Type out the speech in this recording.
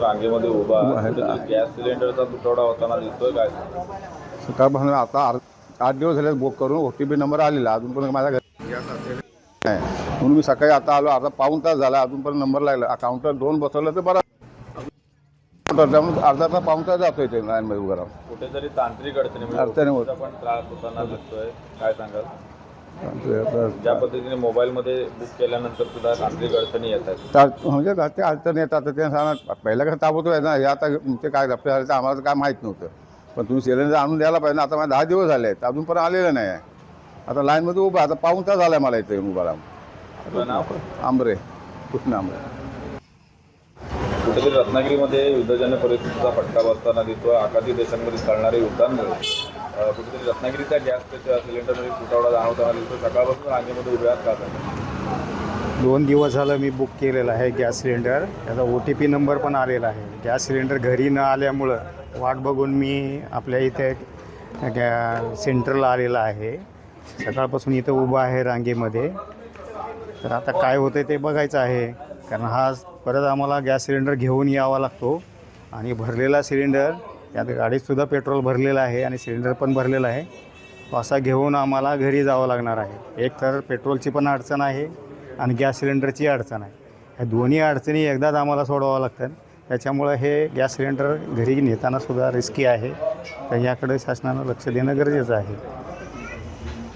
रांगेमध्ये उभा गॅस सिलेंडरचा तुटवडा होताना दिसतोय काय? सकाळपासून आता 8 दिवस झाले बुक करून OTP नंबर आलेला अजून पण माझ्या घरी गॅस असेल नाही म्हणून मी सकाळी आता आलो. अर्धा पाऊण तास झाला अजून पण नंबर लागला. काउंटर 2 बसवलं तर बरं त्यामुळे अर्धा तास पाऊण तास जातोय ते लाईनमध्ये उभं राहून. कुठेतरी तांत्रिक अडचणी होत पण त्रास होताना दिसतोय, काय सांगाल? ज्या पद्धतीने मोबाईलमध्ये बुक केल्यानंतर सुद्धा तांत्रिक अडचणी येत आहेत म्हणजे ते अडचणी येतात. ते सांगा पहिल्या कसं ताबडतोब आहे ना, हे आता तुमचे काय रस्ते झाले तर आम्हाला काय माहीत नव्हतं. पण तुम्ही सिलेंडर आणून द्यायला पाहिजे ना. आता मला 10 दिवस झाले आहेत अजून पण आलेलं नाही आहे. आता लाईनमध्ये उभा आता पाऊण तास झाला आहे मला इथे उभा राहून. आंबरे कृष्ण आंबरे. कुठेतरी रत्नागिरीमध्ये युद्धजन्य परिस्थितीचा फटका बसताना दिसतो. आखाती देशांमध्ये चालणाऱ्या युद्धांमुळे कुठेतरी रत्नागिरीच्या गॅस सिलेंडरमध्ये तुटवडा जाणवताना दिसतो. सकाळपासून रांगेमध्ये उभे आहात का? 2 दिवस झालं मी बुक केलेलं आहे गॅस सिलेंडर. त्याचा OTP नंबर पण आलेला आहे. गॅस सिलेंडर घरी न आल्यामुळं वाट बघून मी आपल्या इथे सेंटरला आलेला आहे. सकाळपासून इथं उभं आहे रांगेमध्ये. तर आता काय होतं ते बघायचं आहे, कारण हा परत आम्हाला गॅस सिलेंडर घेऊन यावा लागतो. आणि भरलेला सिलेंडर त्यात गाडीतसुद्धा पेट्रोल भरलेलं आहे आणि सिलेंडर पण भरलेला आहे. असा घेऊन आम्हाला घरी जावं लागणार आहे. एक तर पेट्रोलची पण अडचण आहे आणि गॅस सिलेंडरची अडचण आहे. ह्या दोन्ही अडचणी एकदाच आम्हाला सोडवावं लागतात. त्याच्यामुळं हे गॅस सिलेंडर घरी नेतानासुद्धा रिस्की आहे. तर याकडे शासनानं लक्ष देणं गरजेचं आहे.